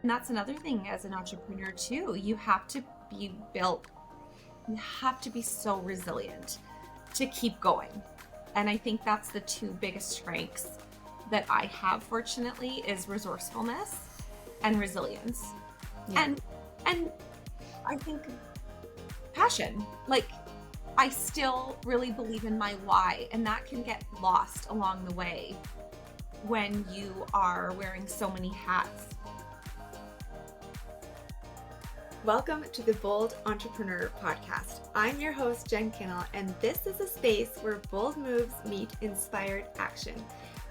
And that's another thing as an entrepreneur too. You have to be built, you have to be so resilient to keep going. And I think that's the two biggest strengths that I have, fortunately, is resourcefulness and resilience. Yeah. And I think passion. Like, I still really believe in my why, and that can get lost along the way when you are wearing so many hats. Welcome to the Bold Entrepreneur Podcast. I'm your host, Jen Kinal, and this is a space where bold moves meet inspired action.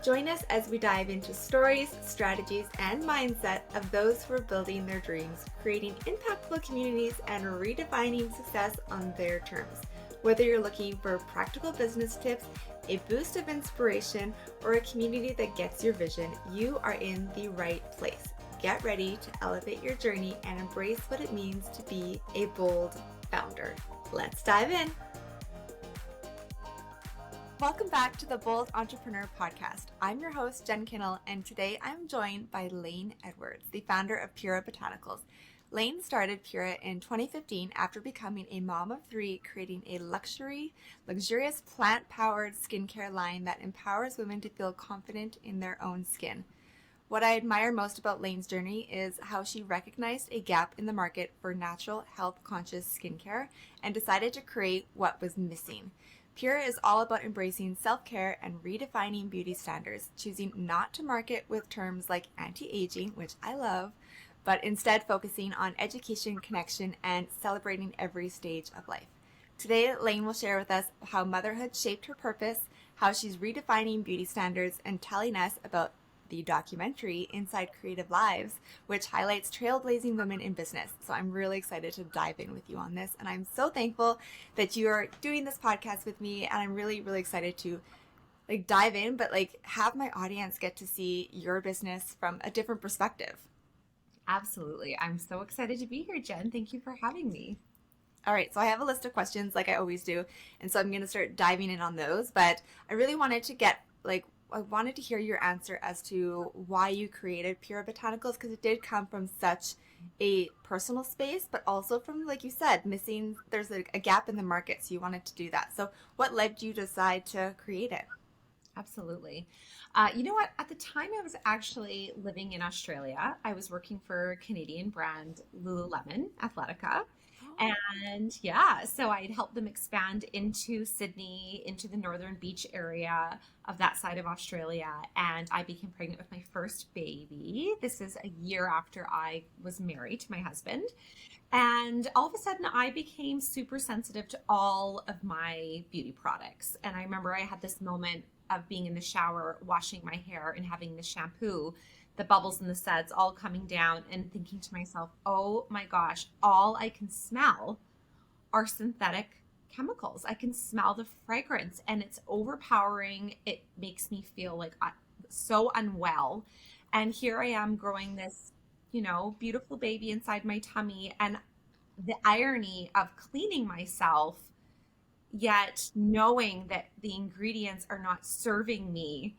Join us as we dive into stories, strategies, and mindset of those who are building their dreams, creating impactful communities, and redefining success on their terms. Whether you're looking for practical business tips, a boost of inspiration, or a community that gets your vision, you are in the right place. Get ready to elevate your journey and embrace what it means to be a bold founder. Let's dive in. Welcome back to the Bold Entrepreneur Podcast. I'm your host, Jen Kinal, and today I'm joined by Lane Edwards, the founder of Pura Botanicals. Lane started Pura in 2015 after becoming a mom of three, creating a luxurious plant-powered skincare line that empowers women to feel confident in their own skin. What I admire most about Lane's journey is how she recognized a gap in the market for natural, health-conscious skincare and decided to create what was missing. Pura is all about embracing self-care and redefining beauty standards, choosing not to market with terms like anti-aging, which I love, but instead focusing on education, connection, and celebrating every stage of life. Today, Lane will share with us how motherhood shaped her purpose, how she's redefining beauty standards, and telling us about the documentary Inside Creative Lives, which highlights trailblazing women in business. So I'm really excited to dive in with you on this. And I'm so thankful that you are doing this podcast with me. And I'm really, really excited to dive in, but have my audience get to see your business from a different perspective. Absolutely. I'm so excited to be here, Jen. Thank you for having me. All right, so I have a list of questions like I always do. And so I'm going to start diving in on those. But I really wanted to I wanted to hear your answer as to why you created Pura Botanicals, because it did come from such a personal space, but also from, like you said, there's a gap in the market, so you wanted to do that. So what led you to decide to create it? Absolutely. You know what? At the time, I was actually living in Australia. I was working for Canadian brand Lululemon Athletica. And yeah, so I'd helped them expand into Sydney, into the northern beach area of that side of Australia. And I became pregnant with my first baby. This is a year after I was married to my husband. And all of a sudden, I became super sensitive to all of my beauty products. And I remember I had this moment of being in the shower, washing my hair, and having the shampoo, the bubbles and the suds all coming down, and thinking to myself, oh my gosh, all I can smell are synthetic chemicals. I can smell the fragrance and it's overpowering. It makes me feel so unwell. And here I am growing this, beautiful baby inside my tummy. And the irony of cleaning myself, yet knowing that the ingredients are not serving me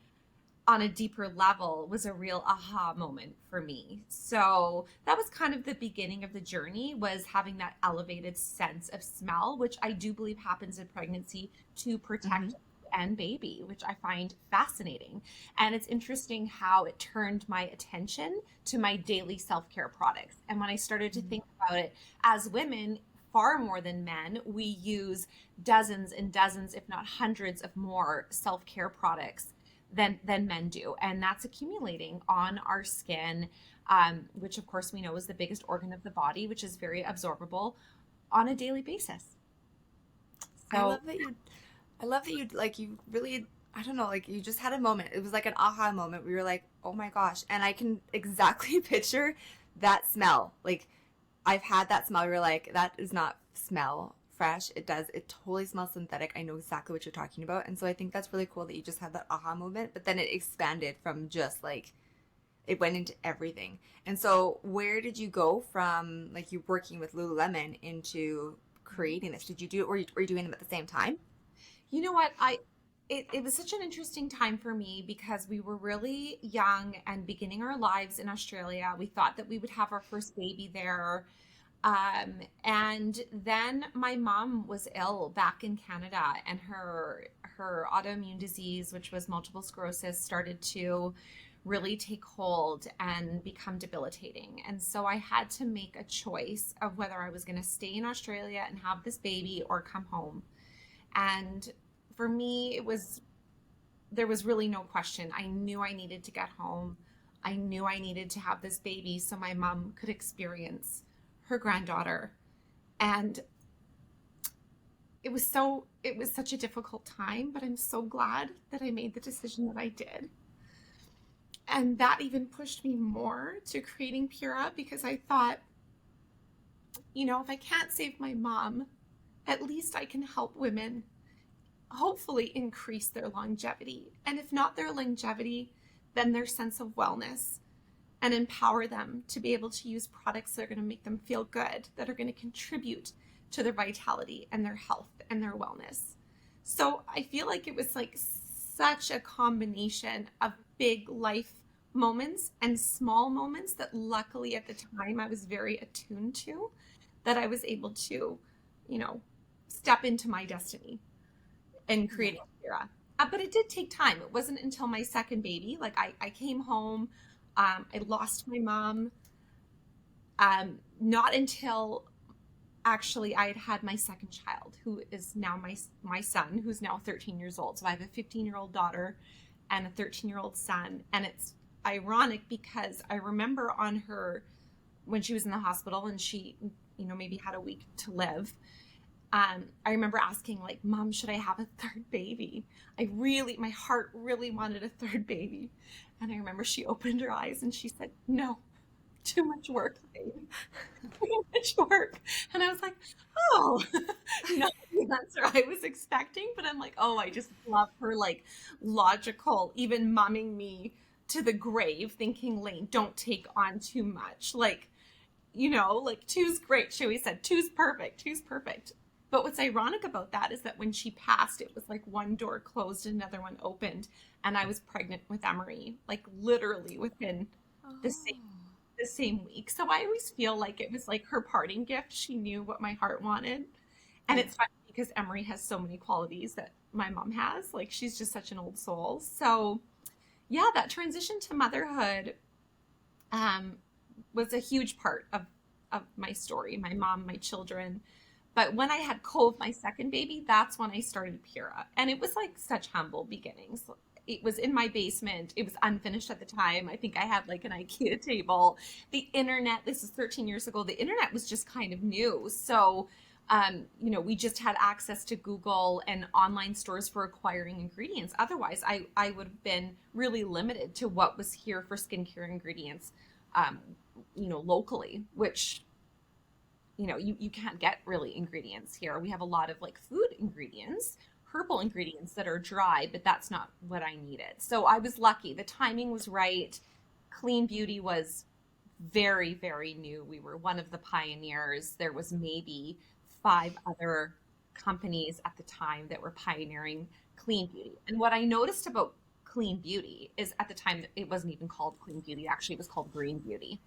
on a deeper level, was a real aha moment for me. So that was kind of the beginning of the journey, was having that elevated sense of smell, which I do believe happens in pregnancy to protect and baby, which I find fascinating. And it's interesting how it turned my attention to my daily self-care products. And when I started to think about it, as women, far more than men, we use dozens and dozens, if not hundreds of more self-care products than men do. And that's accumulating on our skin, which of course we know is the biggest organ of the body, which is very absorbable on a daily basis. So I love that you really, I don't know, you just had a moment. It was like an aha moment. We were like, oh my gosh. And I can exactly picture that smell. I've had that smell. You're like, that does not smell fresh. It totally smells synthetic. I know exactly what you're talking about. And so I think that's really cool that you just had that aha moment, but then it expanded from just it went into everything. And so where did you go from you working with Lululemon into creating this? Did you do it, or were you doing them at the same time? You know what? it was such an interesting time for me because we were really young and beginning our lives in Australia. We thought that we would have our first baby there. And then my mom was ill back in Canada, and her autoimmune disease, which was multiple sclerosis, started to really take hold and become debilitating. And so I had to make a choice of whether I was going to stay in Australia and have this baby or come home. And for me, there was really no question. I knew I needed to get home. I knew I needed to have this baby so my mom could experience her granddaughter. And it was such a difficult time, but I'm so glad that I made the decision that I did. And that even pushed me more to creating Pura because I thought, if I can't save my mom, at least I can help women hopefully increase their longevity. And if not their longevity, then their sense of wellness, and empower them to be able to use products that are going to make them feel good, that are going to contribute to their vitality and their health and their wellness. So I feel like it was like such a combination of big life moments and small moments that luckily at the time I was very attuned to, that I was able to, you know, step into my destiny and create Kira. But it did take time. It wasn't until my second baby, like I came home, I lost my mom, not until actually I had had my second child, who is now my son, who's now 13 years old. So I have a 15-year-old daughter and a 13-year-old son. And it's ironic because I remember on her, when she was in the hospital and she, maybe had a week to live, I remember asking, like, Mom, should I have a third baby? My heart really wanted a third baby. And I remember she opened her eyes and she said, no, too much work, baby. Too much work. And I was like, oh, not the answer I was expecting. But I'm like, oh, I just love her, like, logical, even mumming me to the grave, thinking, Lane, don't take on too much. Like, like two's great. She always said, two's perfect. Two's perfect. But what's ironic about that is that when she passed, it was like one door closed, another one opened, and I was pregnant with Emery, like literally within the same Oh, the same week. So I always feel like it was like her parting gift. She knew what my heart wanted. And yeah. it's funny because Emery has so many qualities that my mom has. Like she's just such an old soul. So yeah, that transition to motherhood um, was a huge part of my story, my mom, my children. But when I had Cove, my second baby, that's when I started Pura. And it was like such humble beginnings. It was in my basement. It was unfinished at the time. I think I had like an IKEA table. The internet, this is 13 years ago, the internet was just kind of new. So, we just had access to Google and online stores for acquiring ingredients. Otherwise, I would have been really limited to what was here for skincare ingredients, um, locally, which you can't get really ingredients here. We have a lot of like food ingredients, herbal ingredients that are dry, but that's not what I needed. So I was lucky. The timing was right. Clean beauty was very, very new. We were one of the pioneers. There was maybe five other companies at the time that were pioneering clean beauty. And what I noticed about clean beauty is at the time it wasn't even called clean beauty. Actually, it was called green beauty.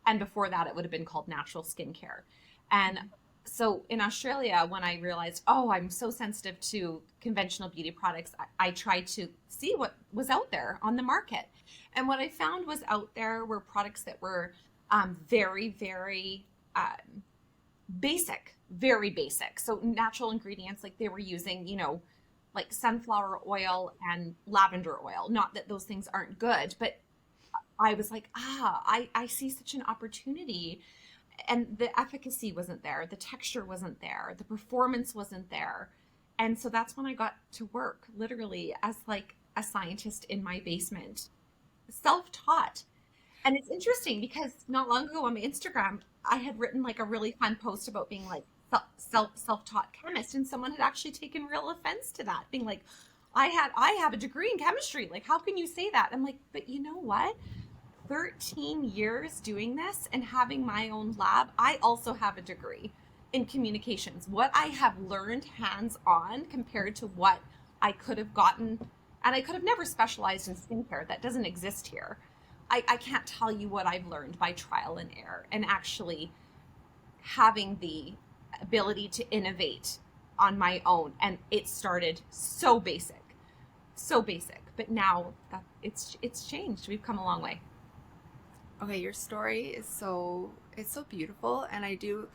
And before that, it would have been called natural skincare. And so in Australia, when I realized, oh, I'm so sensitive to conventional beauty products, I tried to see what was out there on the market. And what I found was out there were products that were very, very basic, very basic. So natural ingredients, like they were using, like sunflower oil and lavender oil. Not that those things aren't good, but I was like, I see such an opportunity. And the efficacy wasn't there, the texture wasn't there, the performance wasn't there. And so that's when I got to work literally as like a scientist in my basement, self-taught. And it's interesting because not long ago on my Instagram, I had written like a really fun post about being like self-taught chemist, and someone had actually taken real offense to that, being like, I have a degree in chemistry. Like, how can you say that? I'm like, but you know what? 13 years doing this and having my own lab, I also have a degree in communications. What I have learned hands on compared to what I could have gotten, and I could have never specialized in skincare. That doesn't exist here. I can't tell you what I've learned by trial and error and actually having the ability to innovate on my own. And it started so basic, so basic. But now that it's changed. We've come a long way. Okay, your story is it's so beautiful, and I do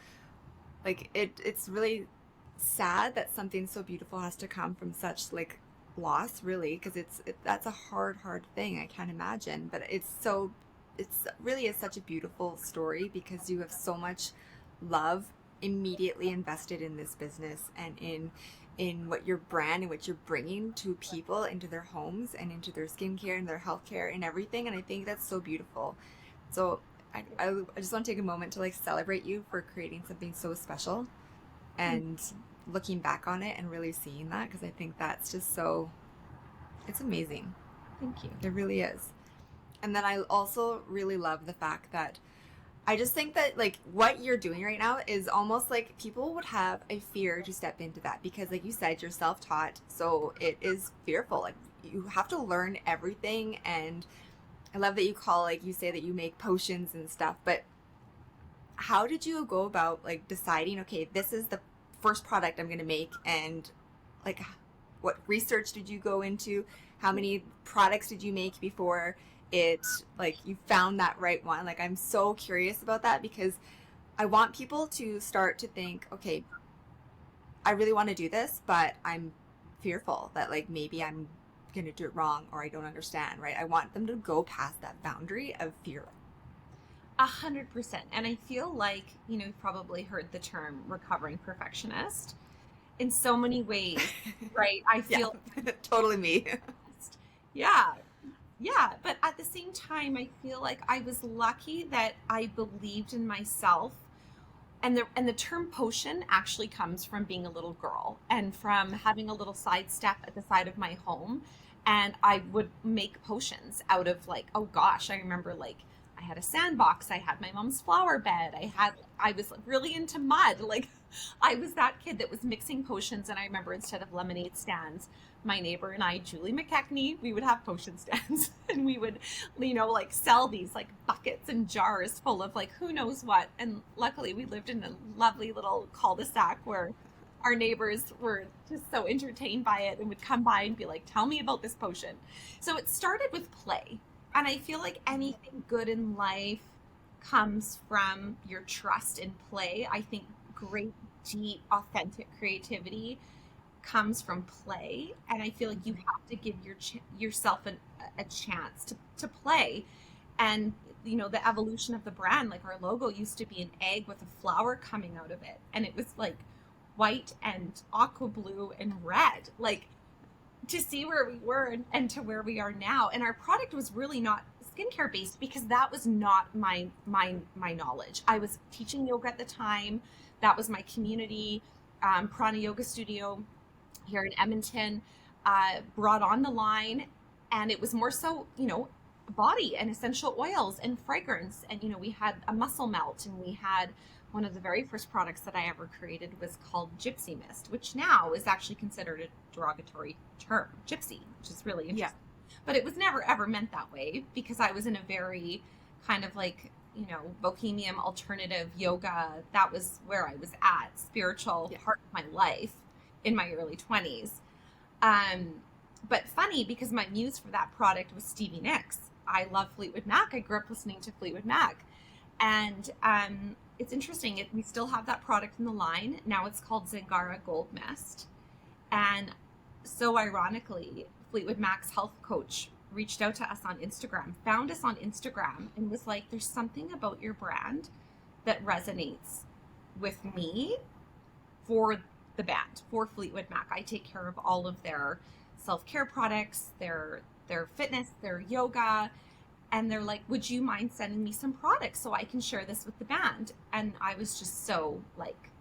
like it's really sad that something so beautiful has to come from such like loss, really, because that's a hard thing. I can't imagine, but it's really is such a beautiful story because you have so much love immediately invested in this business and in what your brand and what you're bringing to people into their homes and into their skincare and their healthcare and everything. And I think that's so beautiful. So I just want to take a moment to like celebrate you for creating something so special and looking back on it and really seeing that, because I think that's just so, it's amazing. Thank you. It really is. And then I also really love the fact that I just think that like what you're doing right now is almost like people would have a fear to step into that because like you said, you're self-taught, so it is fearful. Like you have to learn everything. And I love that you call, like you say that you make potions and stuff, but how did you go about like deciding, okay, this is the first product I'm going to make, and like what research did you go into? How many products did you make before it like you found that right one? Like I'm so curious about that because I want people to start to think, okay, I really want to do this, but I'm fearful that like maybe I'm going to do it wrong or I don't understand, right? I want them to go past that boundary of fear. 100%. And I feel like, you've probably heard the term recovering perfectionist in so many ways, right? I Yeah, feel, totally me. yeah, yeah. But at the same time, I feel like I was lucky that I believed in myself. And the term potion actually comes from being a little girl and from having a little side step at the side of my home. And I would make potions out of like, oh gosh, I remember like I had a sandbox, I had my mom's flower bed, I was really into mud. Like I was that kid that was mixing potions. And I remember instead of lemonade stands, my neighbor and I, Julie McKechnie, we would have potion stands and we would, like sell these like buckets and jars full of like who knows what. And luckily we lived in a lovely little cul-de-sac where our neighbors were just so entertained by it and would come by and be like, tell me about this potion. So it started with play. And I feel like anything good in life comes from your trust in play. I think great, deep, authentic creativity comes from play. And I feel like you have to give yourself a chance to play. And the evolution of the brand, like our logo used to be an egg with a flower coming out of it, and it was like white and aqua blue and red. Like to see where we were and to where we are now. And our product was really not skincare based because that was not my knowledge. I was teaching yoga at the time. That was my community. Prana Yoga Studio here in Edmonton brought on the line, and it was more so, body and essential oils and fragrance. And, we had a muscle melt, and we had one of the very first products that I ever created was called Gypsy Mist, which now is actually considered a derogatory term, gypsy, which is really Yeah. interesting. But it was never ever meant that way because I was in a very kind of like, bohemian alternative yoga. That was where I was at, spiritual Yeah. part of my life in my early 20s. But funny because my muse for that product was Stevie Nicks. I love Fleetwood Mac. I grew up listening to Fleetwood Mac. And it's interesting. We still have that product in the line. Now it's called Zingara Gold Mist. And so ironically, Fleetwood Mac's health coach reached out to us on Instagram, found us on Instagram, and was like, there's something about your brand that resonates with me for the band, for Fleetwood Mac. I take care of all of their self-care products, their fitness, their yoga. And they're like, would you mind sending me some products so I can share this with the band? And I was just so like,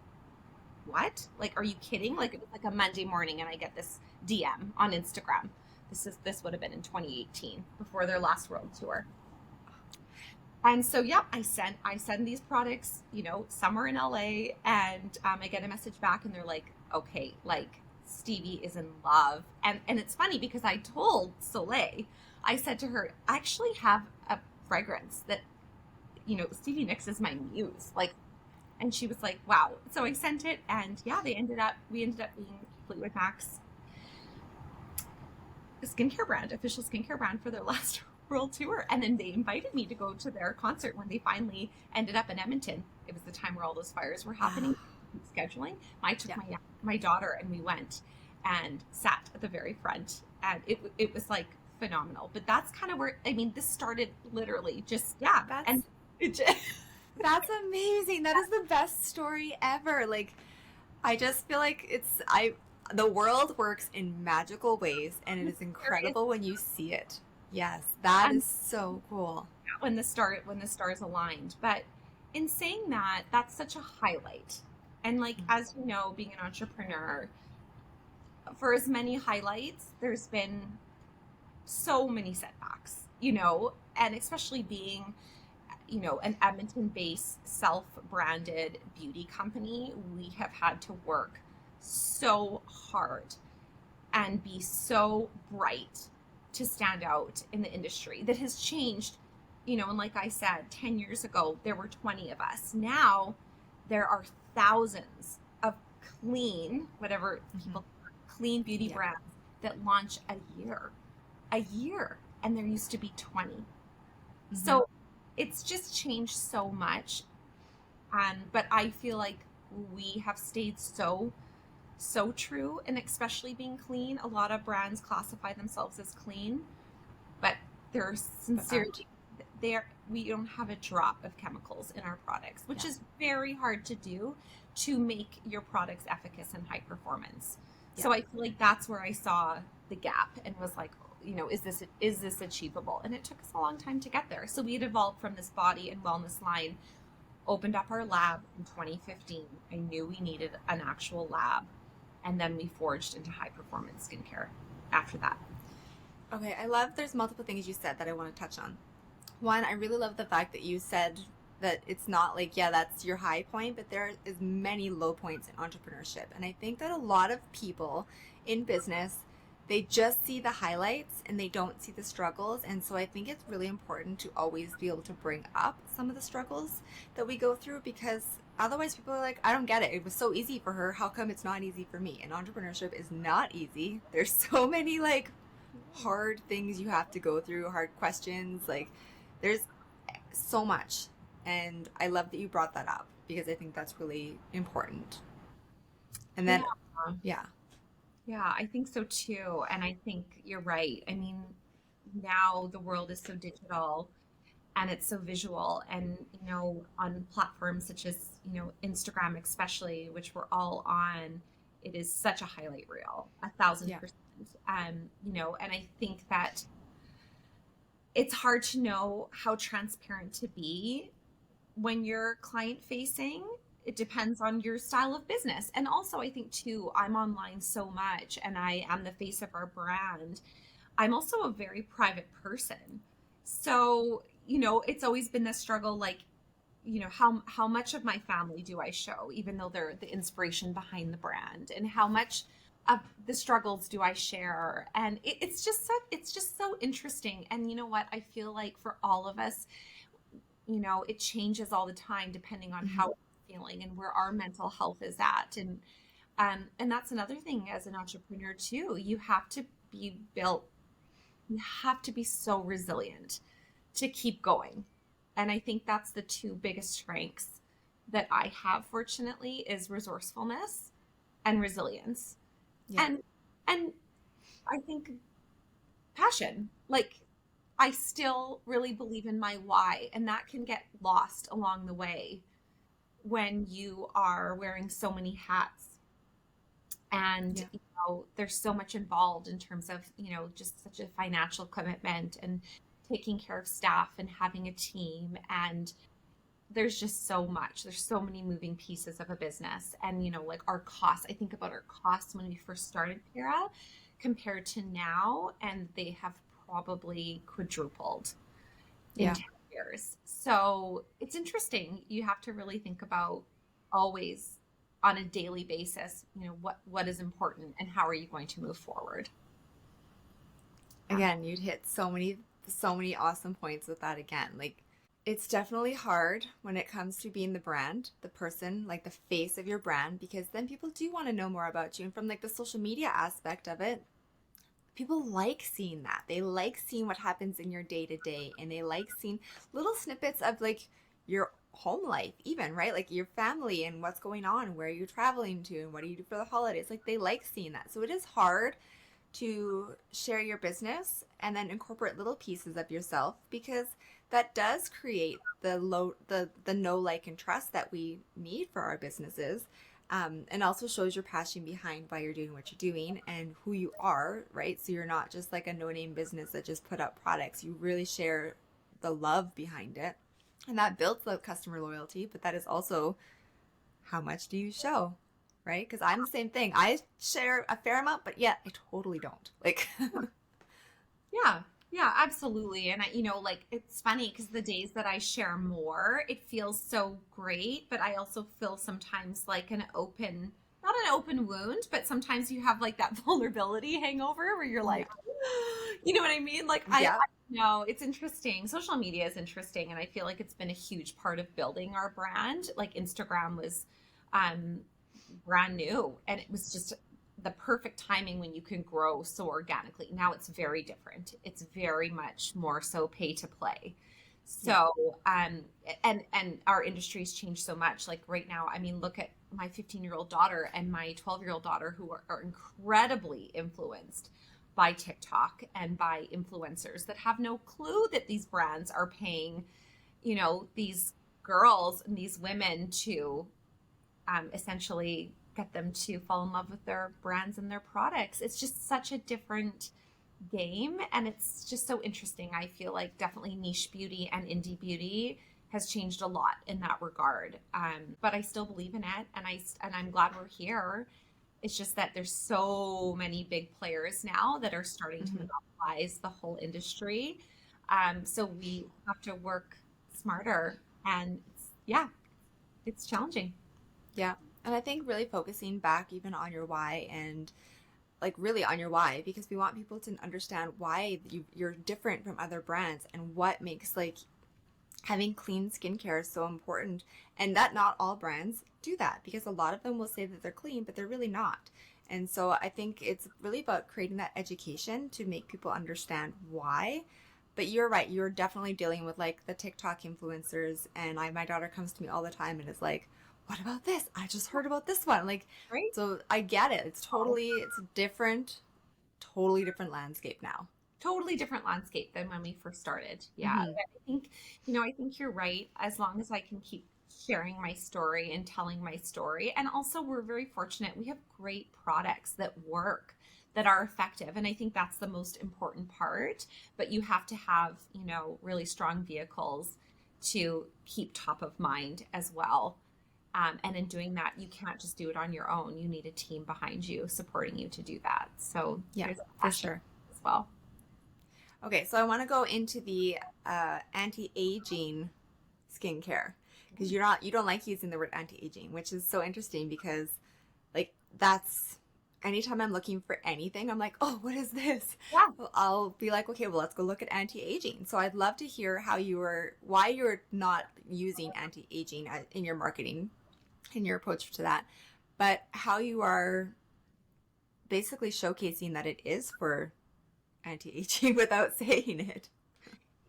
what? Like, are you kidding? Like, it was like a Monday morning and I get this DM on Instagram. This would have been in 2018 before their last world tour. And so, yeah, I send these products, somewhere in LA, and I get a message back and they're like, okay, like Stevie is in love. And it's funny because I told Soleil, I said to her, I actually have a fragrance that, Stevie Nicks is my muse. Like, and she was like, wow. So I sent it, and yeah, we ended up being Fleetwood Mac's skincare brand, official skincare brand for their last world tour. And then they invited me to go to their concert when they finally ended up in Edmonton. It was the time where all those fires were happening, scheduling. I took my daughter, and we went and sat at the very front, and it was like phenomenal. But that's kind of where, I mean, this started literally just, and it just, That's amazing. That is the best story ever. Like, I just feel like the world works in magical ways, and it is incredible when you see it. Yes, that is so cool. when the stars aligned. But in saying that, that's such a highlight. And like, as you know, being an entrepreneur, for as many highlights, there's been so many setbacks, and especially being, an Edmonton-based self-branded beauty company, we have had to work so hard and be so bright to stand out in the industry that has changed, and like I said, 10 years ago, there were 20 of us. Now there are thousands of clean, whatever people, clean beauty brands that launch a year, and there used to be 20. So it's just changed so much. But I feel like we have stayed so true, and especially being clean. A lot of brands classify themselves as clean, but they're sincerely, we don't have a drop of chemicals in our products, which is very hard to do to make your products efficacious and high performance. So I feel like that's where I saw the gap and was like, is this achievable? And it took us a long time to get there. So we had evolved from this body and wellness line, opened up our lab in 2015. I knew we needed an actual lab. And then we forged into high performance skincare after that. Okay, I love there's multiple things you said that I want to touch on. One, I really love the fact that you said that it's not like, that's your high point, but there is many low points in entrepreneurship. And I think that a lot of people in business, they just see the highlights and they don't see the struggles. And so I think it's really important to always be able to bring up some of the struggles that we go through, because otherwise people are like, I don't get it. It was so easy for her. How come it's not easy for me? And entrepreneurship is not easy. There's so many like hard things you have to go through, hard questions. Like there's so much. And I love that you brought that up, because I think that's really important. And then, Yeah, I think so too. And I think you're right. I mean, now the world is so digital and it's so visual. And, on platforms such as, Instagram, especially, which we're all on, it is such a highlight reel, 1,000%. And I think that it's hard to know how transparent to be when you're client facing. It depends on your style of business. And also, I think too, I'm online so much and I am the face of our brand. I'm also a very private person. So, it's always been the struggle, like, how much of my family do I show, even though they're the inspiration behind the brand, and how much of the struggles do I share? And it's just so interesting. And you know what? I feel like for all of us, it changes all the time depending on how we're feeling and where our mental health is at. And that's another thing as an entrepreneur too. You have to be so resilient to keep going. And I think that's the two biggest strengths that I have, fortunately, is resourcefulness and resilience. And I think passion. Like, I still really believe in my why, and that can get lost along the way when you are wearing so many hats. And there's so much involved in terms of, just such a financial commitment and taking care of staff and having a team. And there's just so much. There's so many moving pieces of a business. And, like our costs, I think about our costs when we first started Pura compared to now, and they have probably quadrupled in 10 years. So it's interesting. You have to really think about always on a daily basis, what is important and how are you going to move forward? Again, you'd hit so many awesome points with that again. Like, it's definitely hard when it comes to being the brand, the person, like the face of your brand, because then people do want to know more about you. And from like the social media aspect of it, people like seeing that. They like seeing what happens in your day to day, and they like seeing little snippets of like your home life, even, right? Like your family and what's going on, where you're traveling to, and what do you do for the holidays. Like they like seeing that. So it is hard to share your business and then incorporate little pieces of yourself, because that does create the know, like, and trust that we need for our businesses, and also shows your passion behind why you're doing what you're doing and who you are, right? So you're not just like a no-name business that just put up products. You really share the love behind it, and that builds the customer loyalty. But that is also, how much do you show, right? Because I'm the same thing. I share a fair amount, but yet I totally don't. Like, Yeah, yeah, absolutely. And like it's funny because the days that I share more, it feels so great, but I also feel sometimes like not an open wound, but sometimes you have like that vulnerability hangover where you're yeah, like, you know what I mean? Like I yeah, know it's interesting. Social media is interesting, and I feel like it's been a huge part of building our brand. Like Instagram was um brand new, and it was just the perfect timing when you can grow so organically. Now it's very different. It's very much more so pay to play. yeah. So, and our industry's changed so much. Like right now, I mean, look at my 15-year-old daughter and my 12-year-old daughter, who are incredibly influenced by TikTok and by influencers that have no clue that these brands are paying, these girls and these women to essentially get them to fall in love with their brands and their products. It's just such a different game, and it's just so interesting. I feel like definitely niche beauty and indie beauty has changed a lot in that regard. But I still believe in it, and I'm glad we're here. It's just that there's so many big players now that are starting to Hmm. monopolize the whole industry. So we have to work smarter, and yeah, it's challenging. Yeah. And I think really focusing back even on your why, and like really on your why, because we want people to understand why you're different from other brands and what makes like having clean skincare so important. And that not all brands do that, because a lot of them will say that they're clean, but they're really not. And so I think it's really about creating that education to make people understand why. But you're right, you're definitely dealing with like the TikTok influencers, and my daughter comes to me all the time and is like, what about this? I just heard about this one. Like, Right? so I get it. It's a different, totally different landscape now. Totally different landscape than when we first started. Yeah. Hmm. I think you're right. As long as I can keep sharing my story and telling my story. And also, we're very fortunate. We have great products that work, that are effective. And I think that's the most important part. But you have to have, really strong vehicles to keep top of mind as well. And in doing that, you can't just do it on your own. You need a team behind you supporting you to do that. So Yeah, there's for that sure. as well. Okay, so I want to go into the anti-aging skincare, because you don't like using the word anti-aging, which is so interesting because like that's anytime I'm looking for anything, I'm like, oh, what is this? Yeah. Well, I'll be like, okay, well, let's go look at anti-aging. So I'd love to hear why you're not using anti-aging in your marketing, in your approach to that, but how you are basically showcasing that it is for anti-aging without saying it.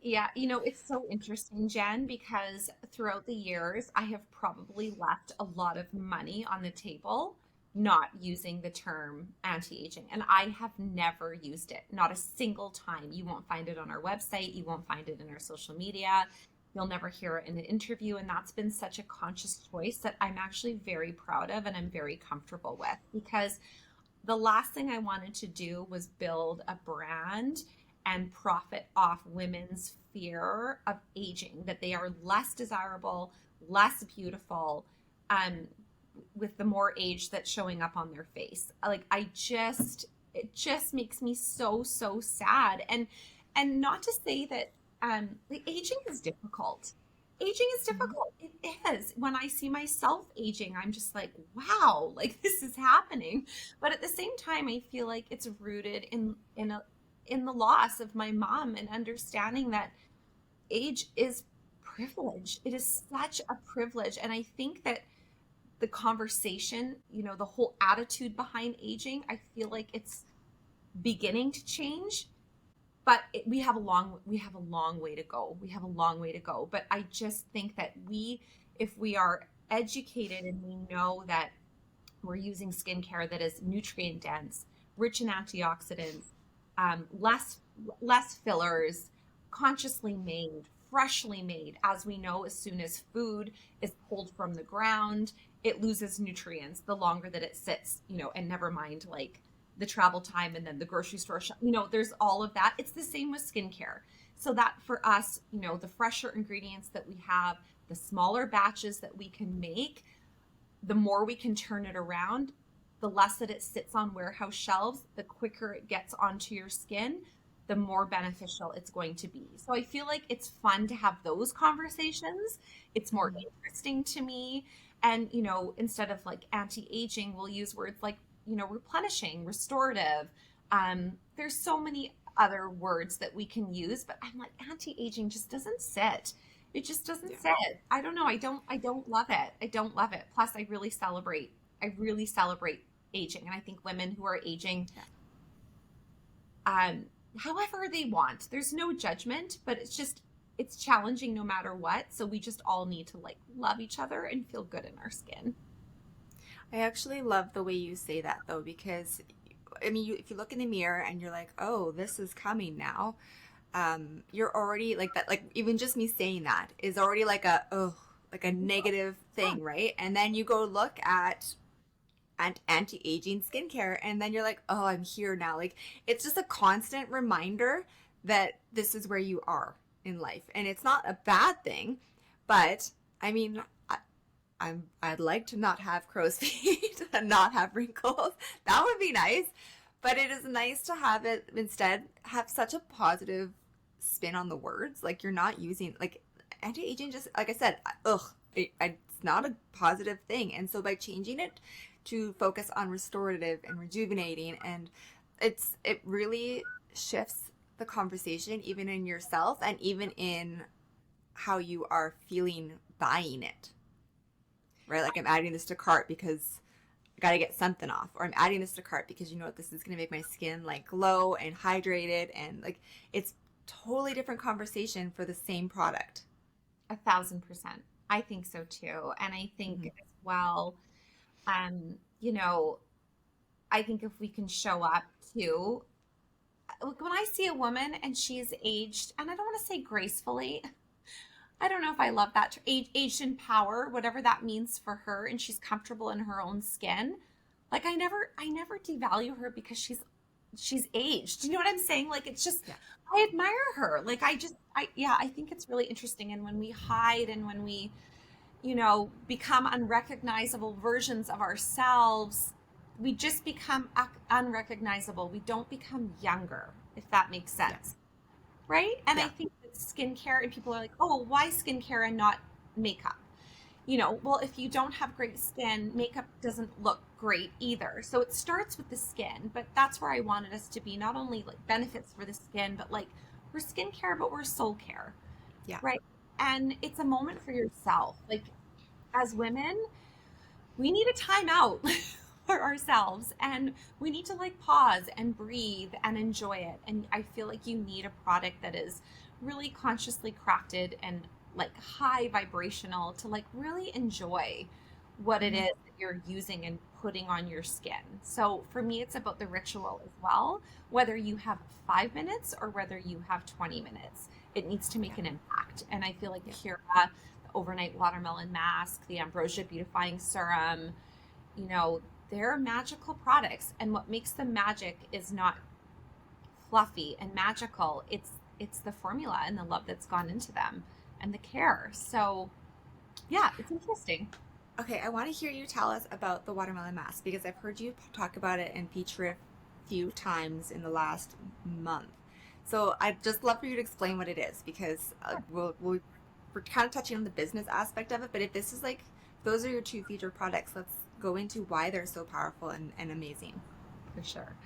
Yeah, it's so interesting, Jen, because throughout the years, I have probably left a lot of money on the table not using the term anti-aging. And I have never used it, not a single time. You won't find it on our website, you won't find it in our social media. You'll never hear it in an interview. And that's been such a conscious choice that I'm actually very proud of and I'm very comfortable with, because the last thing I wanted to do was build a brand and profit off women's fear of aging, that they are less desirable, less beautiful, um, with the more age that's showing up on their face. Like it just makes me so, so sad. And not to say that like aging is difficult. Aging is Mhm. difficult. is. When I see myself aging, I'm just like, wow, like this is happening. But at the same time, I feel like it's rooted in the loss of my mom and understanding that age is privilege. It is such a privilege. And I think that the conversation, the whole attitude behind aging, I feel like it's beginning to change, but we have a long way to go. We have a long way to go. But I just think that if we are educated and we know that we're using skincare that is nutrient dense, rich in antioxidants, less fillers, consciously made, freshly made. As we know, as soon as food is pulled from the ground, it loses nutrients the longer that it sits. And never mind like the travel time and then the grocery store shop. There's all of that. It's the same with skincare. So that for us, the fresher ingredients that we have, the smaller batches that we can make, the more we can turn it around, the less that it sits on warehouse shelves, the quicker it gets onto your skin, the more beneficial it's going to be. So I feel like it's fun to have those conversations. It's more interesting to me. And, instead of like anti-aging, we'll use words like, replenishing, restorative. There's so many other words that we can use, but I'm like, anti-aging just doesn't sit. It just doesn't sit. I don't know. I don't love it. I don't love it. Plus I really celebrate aging. And I think women who are aging, however they want, there's no judgment, but it's challenging no matter what. So we just all need to like love each other and feel good in our skin. I actually love the way you say that though, because I mean, if you look in the mirror and you're like, oh, this is coming now, you're already like that. Like even just me saying that is already like like a negative thing, right? And then you go look at anti-aging skincare, and then you're like, oh, I'm here now. Like it's just a constant reminder that this is where you are in life, and it's not a bad thing, but I mean, I'd like to not have crow's feet and not have wrinkles. That would be nice. But it is nice to have it instead have such a positive spin on the words. Like you're not using like anti-aging, just like I said, it's not a positive thing. And so by changing it to focus on restorative and rejuvenating, and it really shifts the conversation even in yourself and even in how you are feeling buying it. Right? Like I'm adding this to cart because I got to get something off, or I'm adding this to cart because you know what, this is going to make my skin like glow and hydrated, and like it's totally different conversation for the same product. 1,000%. I think so too. And I think as well, you know, I think if we can show up to, like when I see a woman and she's aged, and I don't want to say gracefully, I don't know if I love that, aged in power, whatever that means for her, and she's comfortable in her own skin. Like I never devalue her because she's aged. Do you know what I'm saying? Like it's just, Yeah. I admire her. Like yeah, I think it's really interesting. And when we hide and when we, become unrecognizable versions of ourselves, we just become unrecognizable. We don't become younger, if that makes sense. Right? And I Yeah. think that skincare, and people are like, oh, why skincare and not makeup? Well, if you don't have great skin, makeup doesn't look great either. So it starts with the skin, but that's where I wanted us to be, not only like benefits for the skin, but like we're skincare, but we're soul care, Yeah. right? And it's a moment for yourself. Like as women, we need a time out for ourselves, and we need to like pause and breathe and enjoy it. And I feel like you need a product that is really consciously crafted and like high vibrational to like really enjoy what it Mhm. is that you're using and putting on your skin. So for me, it's about the ritual as well. Whether you have 5 minutes or whether you have 20 minutes, it needs to make Yeah. an impact. And I feel like Yeah. Pura, the overnight watermelon mask, the ambrosia beautifying serum, you know, they're magical products. And what makes them magic is not fluffy and magical. It's the formula and the love that's gone into them and the care. So yeah, it's interesting. Okay, I want to hear you tell us about the watermelon mask because I've heard you talk about it and feature it a few times in the last month. So I'd just love for you to explain what it is because we're kind of touching on the business aspect of it, but if this is like, those are your two featured products, let's go into why they're so powerful and amazing. For sure.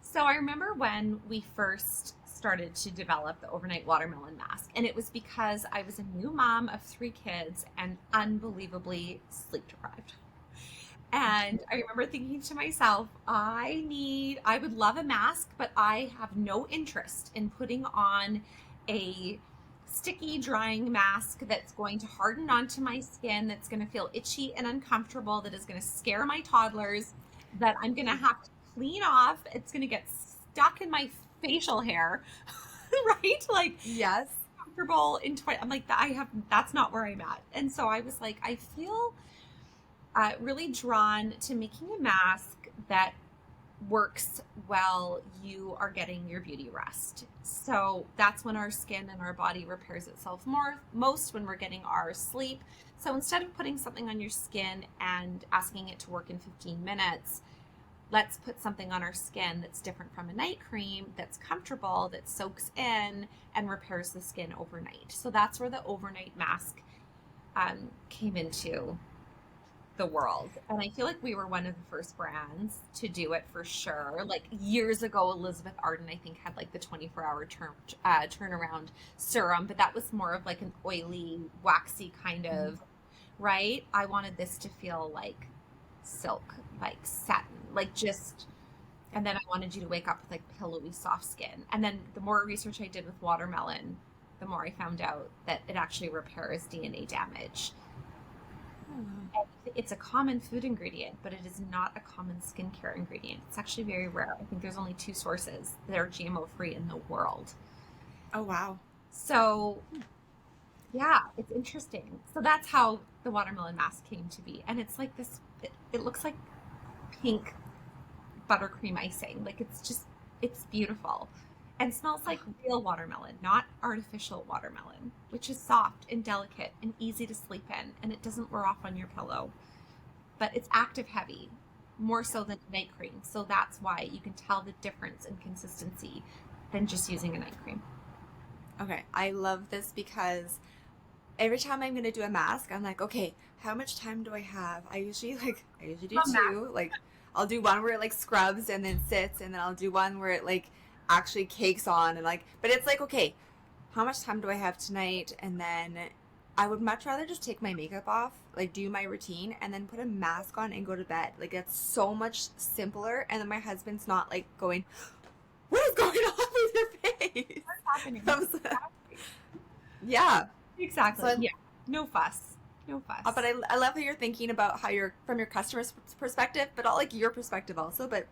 So I remember when we first started to develop the overnight watermelon mask, and it was because I was a new mom of 3 kids and unbelievably sleep deprived. And I remember thinking to myself, I would love a mask, but I have no interest in putting on a sticky drying mask that's going to harden onto my skin, that's going to feel itchy and uncomfortable, that is going to scare my toddlers, that I'm going to have to clean off. It's going to get stuck in my facial hair, right? Like, Yes. comfortable in 20. I'm like, that's not where I'm at. And so I was like, I feel really drawn to making a mask that works while you are getting your beauty rest. So that's when our skin and our body repairs itself most when we're getting our sleep. So instead of putting something on your skin and asking it to work in 15 minutes, let's put something on our skin that's different from a night cream, that's comfortable, that soaks in and repairs the skin overnight. So that's where the overnight mask came into the world. And I feel like we were one of the first brands to do it for sure. Like years ago, Elizabeth Arden, I think, had like the 24-hour turnaround serum, but that was more of like an oily, waxy kind of, right? I wanted this to feel like silk, like satin, like just, and then I wanted you to wake up with like pillowy, soft skin. And then the more research I did with watermelon, the more I found out that it actually repairs DNA damage. It's a common food ingredient, but it is not a common skincare ingredient. It's actually very rare. I think there's only 2 sources that are GMO free in the world. Oh, wow. So, yeah, it's interesting. So that's how the watermelon mask came to be. And it's like this, it looks like pink buttercream icing. Like it's beautiful. And smells like real watermelon, not artificial watermelon, which is soft and delicate and easy to sleep in, and it doesn't wear off on your pillow. But it's active heavy, more so than night cream. So that's why you can tell the difference in consistency than just using a night cream. Okay, I love this because every time I'm gonna do a mask, I'm like, okay, how much time do I have? I usually do two. Like, I'll do one where it like scrubs and then sits, and then I'll do one where it like actually cakes on and like, but it's like, okay, how much time do I have tonight? And then I would much rather just take my makeup off, like do my routine, and then put a mask on and go to bed. Like, it's so much simpler. And then my husband's not like going, what is going on with your face? What's happening? Yeah. Exactly. So Yeah. No fuss. No fuss. but I love how you're thinking about how you're from your customer's perspective, but all like your perspective also. But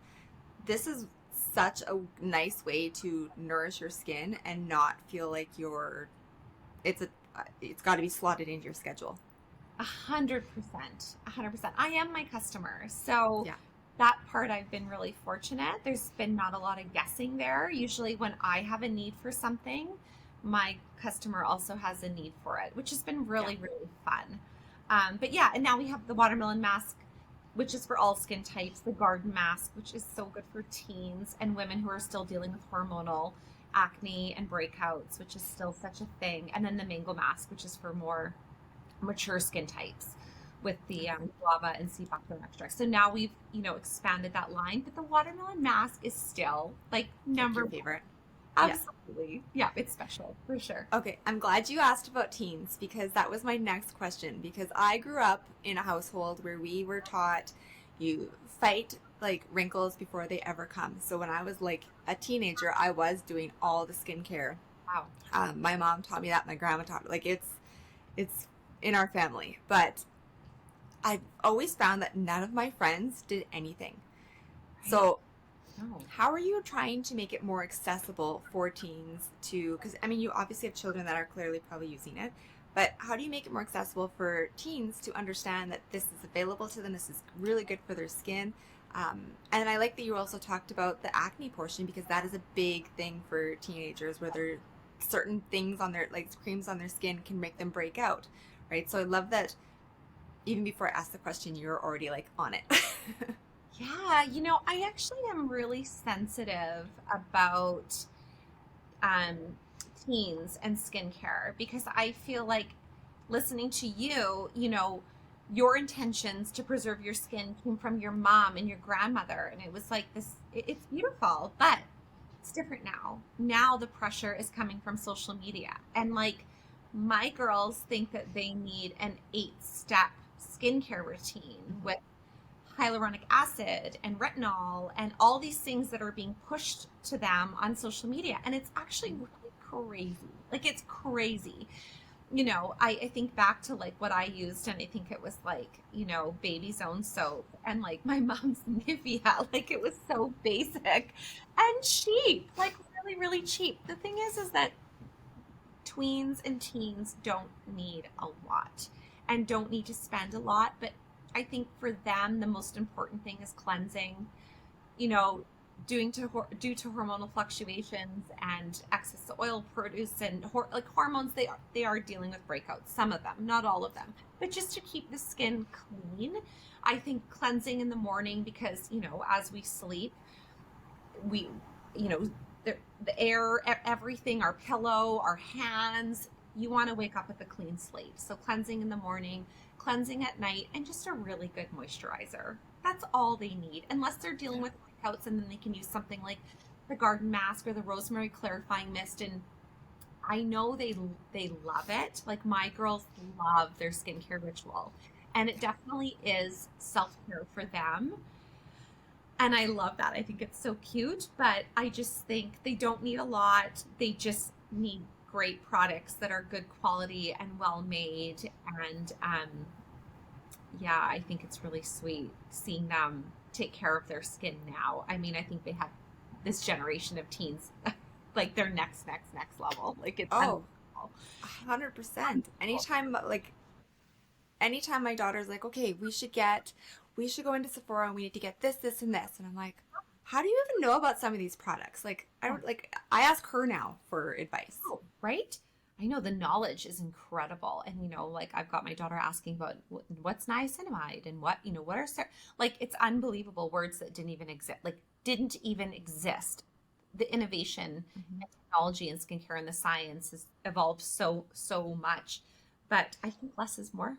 this is such a nice way to nourish your skin and not feel like it's got to be slotted into your schedule. 100%. 100%. I am my customer. So Yeah. that part I've been really fortunate. There's been not a lot of guessing there. Usually when I have a need for something, my customer also has a need for it, which has been really, really fun. But yeah, and now we have the watermelon mask, which is for all skin types, the garden mask, which is so good for teens and women who are still dealing with hormonal acne and breakouts, which is still such a thing. And then the mango mask, which is for more mature skin types with the guava and sea buckthorn extract. So now we've, expanded that line, but the watermelon mask is still like number Your favorite. Absolutely. Yeah, it's special for sure. Okay, I'm glad you asked about teens because that was my next question. Because I grew up in a household where we were taught you fight like wrinkles before they ever come. So when I was like a teenager, I was doing all the skincare. Wow. My mom taught me that. My grandma taught me. Like, it's in our family. But I've always found that none of my friends did anything. Right. So No. how are you trying to make it more accessible for teens to, because I mean, you obviously have children that are clearly probably using it, but how do you make it more accessible for teens to understand that this is available to them, this is really good for their skin? And I like that you also talked about the acne portion, because that is a big thing for teenagers, where there certain things on their, like creams on their skin can make them break out, right? So I love that even before I asked the question, you're already like on it. Yeah, I actually am really sensitive about teens and skincare, because I feel like listening to you, your intentions to preserve your skin came from your mom and your grandmother. And it was like this, it's beautiful, but it's different now. Now the pressure is coming from social media. And like my girls think that they need an 8-step skincare routine with hyaluronic acid and retinol and all these things that are being pushed to them on social media. And it's actually really crazy. Like it's crazy. I think back to like what I used, and I think it was like, Baby's Own soap and like my mom's Nivea. Like it was so basic and cheap, like really, really cheap. The thing is that tweens and teens don't need a lot and don't need to spend a lot. But I think for them, the most important thing is cleansing, you know, due to hormonal fluctuations and excess oil produce and like hormones, they are dealing with breakouts. Some of them, not all of them, but just to keep the skin clean. I think cleansing in the morning because as we sleep, we you know the air, everything, our pillow, our hands, you want to wake up with a clean slate. So cleansing in the morning, cleansing at night, and just a really good moisturizer. That's all they need, unless they're dealing with breakouts, and then they can use something like the garden mask or the rosemary clarifying mist. And I know they love it. Like my girls love their skincare ritual, and it definitely is self-care for them. And I love that. I think it's so cute, but I just think they don't need a lot. They just need great products that are good quality and well made. And yeah, I think it's really sweet seeing them take care of their skin now. I mean, I think they have this generation of teens, like their next level. Like it's Oh, unbelievable. 100%. Anytime my daughter's like, okay, we should go into Sephora and we need to get this, this, and this. And I'm like, how do you even know about some of these products? Like, I ask her now for advice. Oh, right? I know the knowledge is incredible. And, like I've got my daughter asking about what's niacinamide and what are, like, it's unbelievable words that didn't even exist. The innovation Mhm. and technology and skincare and the science has evolved so, so much. But I think less is more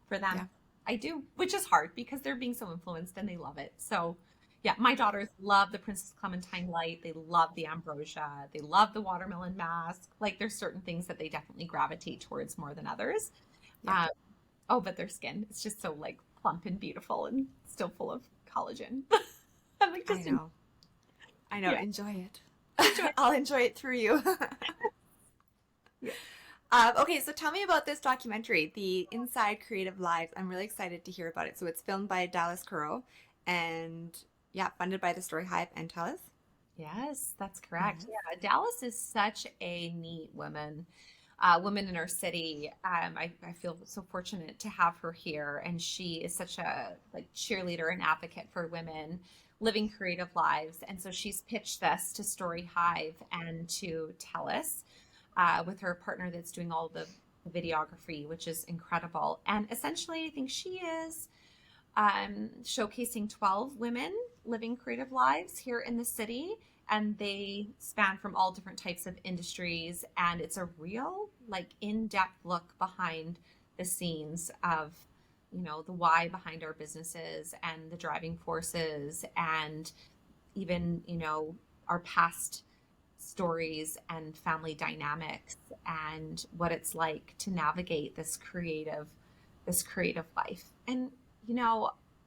for them. Yeah. I do, which is hard because they're being so influenced and they love it. So, yeah, my daughters love the Princess Clementine light. They love the ambrosia. They love the watermelon mask. Like, there's certain things that they definitely gravitate towards more than others. Yeah. Um, oh, but their skin, it's just so like plump and beautiful and still full of collagen. I'm like, I just know. I know. yeah, Enjoy it. enjoy. I'll enjoy it through you. Yeah. Okay, so tell me about this documentary, The Inside Creative Lives. I'm really excited to hear about it. So it's filmed by Dallas Curro and yeah, funded by the Story Hive and Tellus. Yes, that's correct. Yes. Yeah, Dallas is such a neat woman, woman in our city. I feel so fortunate to have her here, and she is such a like cheerleader and advocate for women living creative lives. And so she's pitched this to Story Hive and to Tellus, with her partner that's doing all the videography, which is incredible. And essentially, I think she is showcasing 12 women living creative lives here in the city. And they span from all different types of industries. And it's a real, like, in depth look behind the scenes of, the why behind our businesses and the driving forces and even, our past stories and family dynamics and what it's like to navigate this creative life. And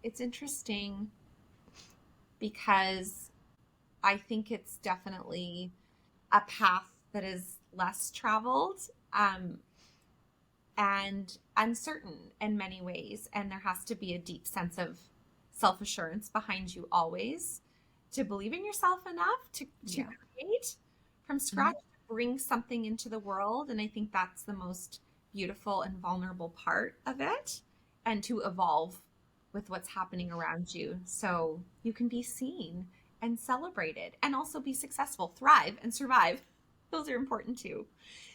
it's interesting because I think it's definitely a path that is less traveled, um, and uncertain in many ways. And there has to be a deep sense of self assurance behind you always to believe in yourself enough to Yeah. create from Mhm. scratch, to bring something into the world. And I think that's the most beautiful and vulnerable part of it, and to evolve with what's happening around you so you can be seen and celebrated and also be successful, thrive, and survive. Those are important too.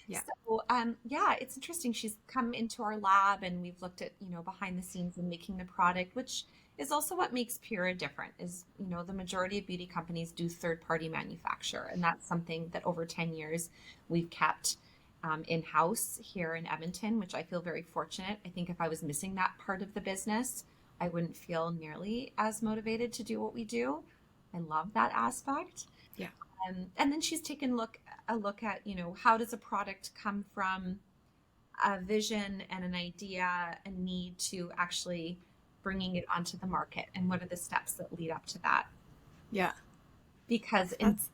Yeah. So, yeah, it's interesting. She's come into our lab and we've looked at, behind the scenes and making the product, which is also what makes Pura different is, the majority of beauty companies do third party manufacture. And that's something that over 10 years we've kept. in-house here in Edmonton, which I feel very fortunate. I think if I was missing that part of the business, I wouldn't feel nearly as motivated to do what we do. I love that aspect. Yeah. And then she's taken a look at, how does a product come from a vision and an idea and need to actually bringing it onto the market, and what are the steps that lead up to that? Yeah. Because That's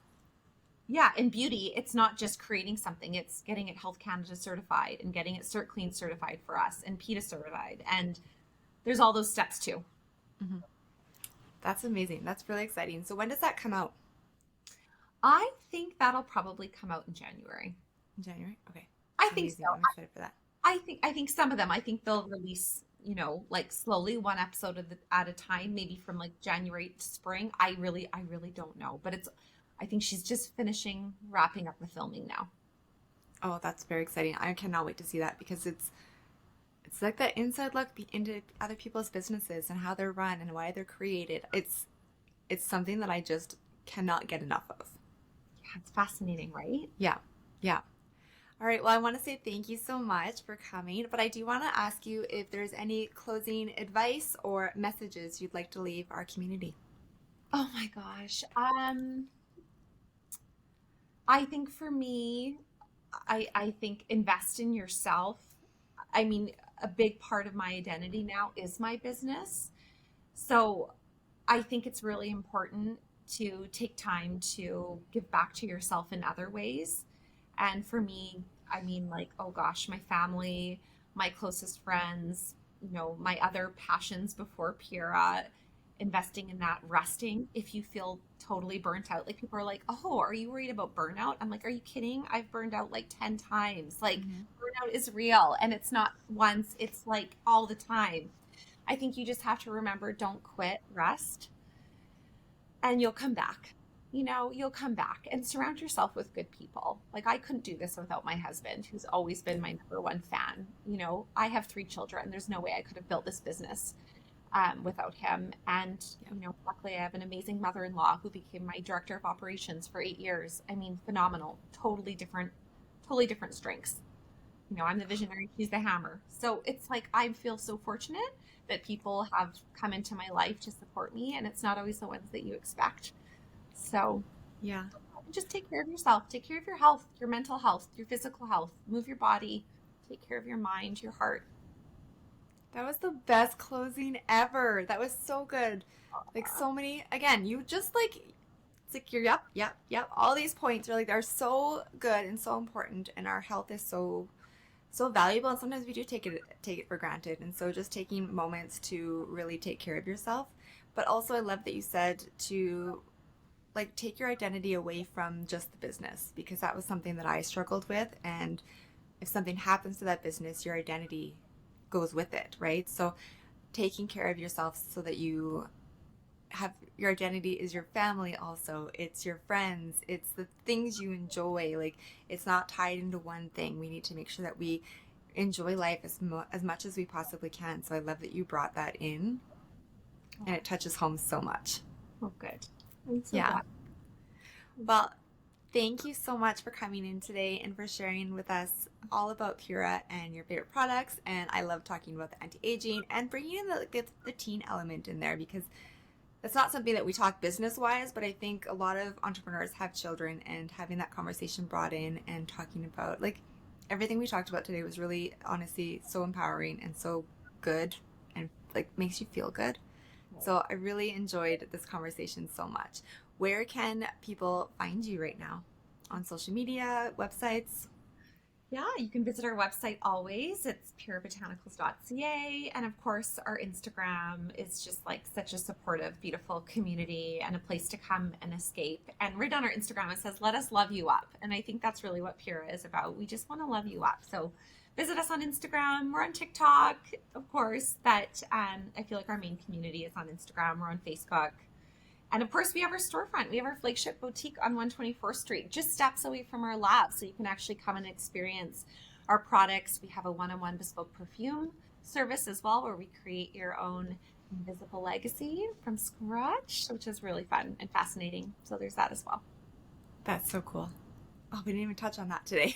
in beauty, it's not just creating something, it's getting it Health Canada certified and getting it CertClean certified for us and PETA certified. And there's all those steps too. mhm. That's amazing. That's really exciting. So when does that come out? I think that'll probably come out in January. In January? Okay. I think so. Amazing. I'm excited for that. I think some of them, I think they'll release, like slowly one episode at a time, maybe from like January to spring. I really don't know, but I think she's just wrapping up the filming now. Oh, that's very exciting. I cannot wait to see that because it's like that inside look into other people's businesses and how they're run and why they're created. It's something that I just cannot get enough of. Yeah, it's fascinating, right? Yeah. Yeah. All right. Well, I want to say thank you so much for coming, but I do want to ask you if there's any closing advice or messages you'd like to leave our community. Oh my gosh. I think for me, I think invest in yourself. I mean, a big part of my identity now is my business. So I think it's really important to take time to give back to yourself in other ways. And for me, I mean, like, oh gosh, my family, my closest friends, my other passions before Pura, investing in that, resting if you feel totally burnt out. Like people are like, oh, are you worried about burnout? I'm like, are you kidding? I've burned out like 10 times. Like burnout is real, and it's not once, it's like all the time. I think you just have to remember, don't quit, rest, and you'll come back. You'll come back, and surround yourself with good people. Like I couldn't do this without my husband, who's always been my number one fan. I have 3 children. There's no way I could have built this business without him. And, luckily I have an amazing mother-in-law who became my director of operations for 8 years. I mean, phenomenal, totally different strengths. I'm the visionary, she's the hammer. So it's like, I feel so fortunate that people have come into my life to support me, and it's not always the ones that you expect. So Yeah. just take care of yourself, take care of your health, your mental health, your physical health, move your body, take care of your mind, your heart. That was the best closing ever. That was so good. Like so many, again, you just like, it's like you're, yep. All these points are like, they're so good and so important. And our health is so valuable. And sometimes we do take it for granted. And so just taking moments to really take care of yourself. But also I love that you said to like take your identity away from just the business, because that was something that I struggled with. And if something happens to that business, your identity goes with it, right? So taking care of yourself so that you have your identity is your family also, it's your friends, it's the things you enjoy. Like it's not tied into one thing. We need to make sure that we enjoy life as much as we possibly can. So I love that you brought that in, and it touches home so much. Oh, good. I'm so Yeah. glad. Well, thank you so much for coming in today and for sharing with us all about Pura and your favorite products. And I love talking about the anti-aging and bringing in the teen element in there, because that's not something that we talk business-wise, but I think a lot of entrepreneurs have children, and having that conversation brought in and talking about like everything we talked about today was really honestly so empowering and so good, and like makes you feel good. So I really enjoyed this conversation so much. Where can people find you right now? On social media, websites? Yeah, you can visit our website always. It's purebotanicals.ca. And of course, our Instagram is just like such a supportive, beautiful community and a place to come and escape. And right on our Instagram, it says, let us love you up. And I think that's really what Pura is about. We just want to love you up. So visit us on Instagram. We're on TikTok, of course, but I feel like our main community is on Instagram. We're on Facebook. And of course, we have our storefront. We have our flagship boutique on 124th Street, just steps away from our lab. So you can actually come and experience our products. We have a one-on-one bespoke perfume service as well, where we create your own invisible legacy from scratch, which is really fun and fascinating. So there's that as well. That's so cool. Oh, we didn't even touch on that today.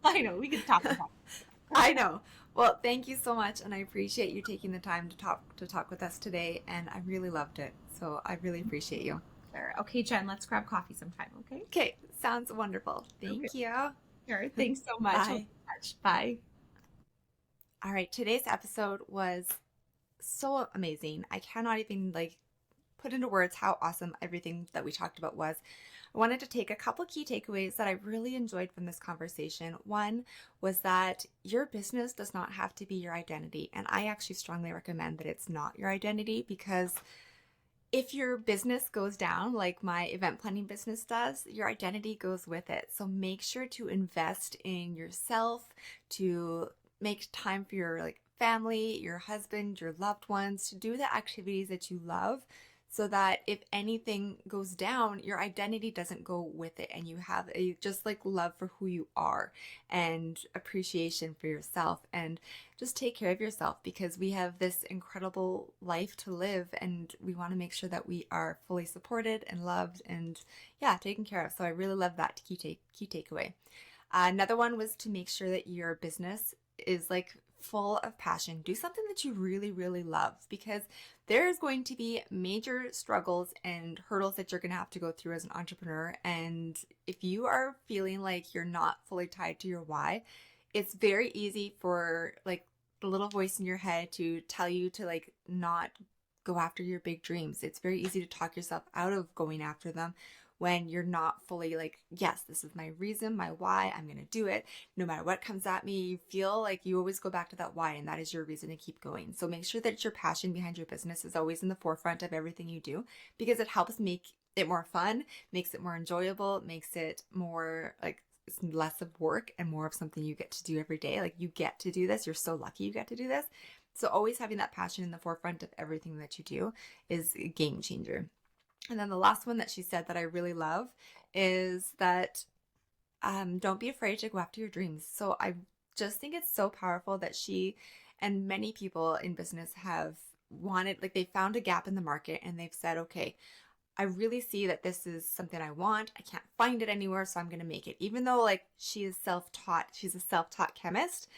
I know we could talk about I know. Well, thank you so much, and I appreciate you taking the time to talk with us today, and I really loved it. So I really appreciate you. it. Okay, Jen, let's grab coffee sometime, okay? Okay, sounds wonderful. Okay, Thank you. sure. Thanks so much. We'll be Bye. in touch. Bye. All right, today's episode was so amazing. I cannot even put into words how awesome everything that we talked about was. I wanted to take a couple key takeaways that I really enjoyed from this conversation. One was that your business does not have to be your identity. And I actually strongly recommend that it's not your identity, because if your business goes down, like my event planning business does, your identity goes with it. So make sure to invest in yourself, to make time for your family, your husband, your loved ones, to do the activities that you love, so that if anything goes down, your identity doesn't go with it, and you have a just love for who you are and appreciation for yourself, and just take care of yourself, because we have this incredible life to live, and we want to make sure that we are fully supported and loved and taken care of. So I really love that key takeaway. Another one was to make sure that your business is full of passion. Do something that you really, really love, because there's going to be major struggles and hurdles that you're going to have to go through as an entrepreneur. And if you are feeling like you're not fully tied to your why, it's very easy for the little voice in your head to tell you to not go after your big dreams. It's very easy to talk yourself out of going after them when you're not fully yes, this is my reason, my why, I'm going to do it. No matter what comes at me, you feel like you always go back to that why, and that is your reason to keep going. So make sure that your passion behind your business is always in the forefront of everything you do, because it helps make it more fun, makes it more enjoyable, makes it more it's less of work and more of something you get to do every day. You get to do this. You're so lucky you get to do this. So always having that passion in the forefront of everything that you do is a game changer. And then the last one that she said that I really love is that don't be afraid to go after your dreams. So I just think it's so powerful that she and many people in business have wanted, they found a gap in the market, and they've said, okay, I really see that this is something I want. I can't find it anywhere, so I'm going to make it. Even though she is self-taught, she's a self-taught chemist,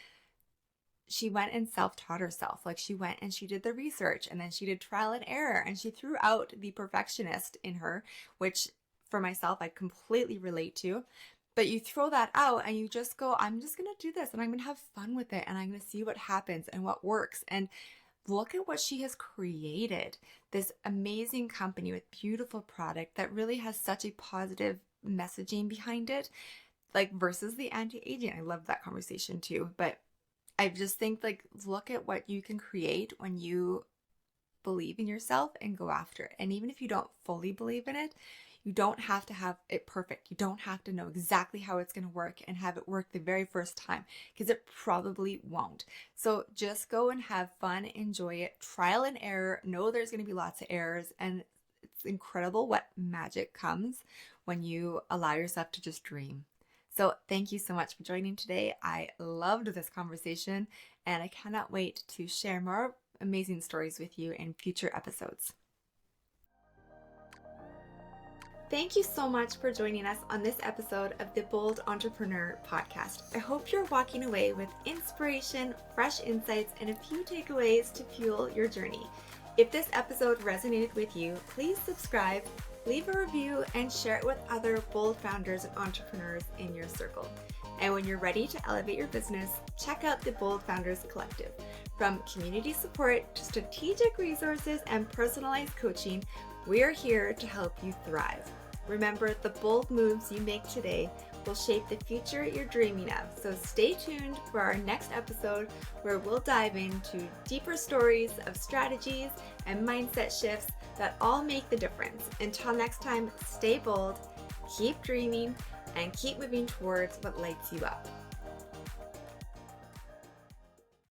she went and self-taught herself. She went and she did the research, and then she did trial and error, and she threw out the perfectionist in her, which for myself, I completely relate to. But you throw that out and you just go, I'm just going to do this, and I'm going to have fun with it, and I'm going to see what happens and what works. And look at what she has created. This amazing company with beautiful product that really has such a positive messaging behind it, versus the anti-aging. I love that conversation too. But I just think look at what you can create when you believe in yourself and go after it. And even if you don't fully believe in it, you don't have to have it perfect. You don't have to know exactly how it's going to work and have it work the very first time, because it probably won't. So just go and have fun, enjoy it, trial and error. Know there's going to be lots of errors, and it's incredible what magic comes when you allow yourself to just dream. So thank you so much for joining today. I loved this conversation, and I cannot wait to share more amazing stories with you in future episodes. Thank you so much for joining us on this episode of the Bold Entrepreneur Podcast. I hope you're walking away with inspiration, fresh insights, and a few takeaways to fuel your journey. If this episode resonated with you, please subscribe, leave a review, and share it with other bold founders and entrepreneurs in your circle. And when you're ready to elevate your business, check out the Bold Founders Collective. From community support to strategic resources and personalized coaching, we are here to help you thrive. Remember, the bold moves you make today will shape the future you're dreaming of. So stay tuned for our next episode, where we'll dive into deeper stories of strategies and mindset shifts that all make the difference. Until next time, stay bold, keep dreaming, and keep moving towards what lights you up.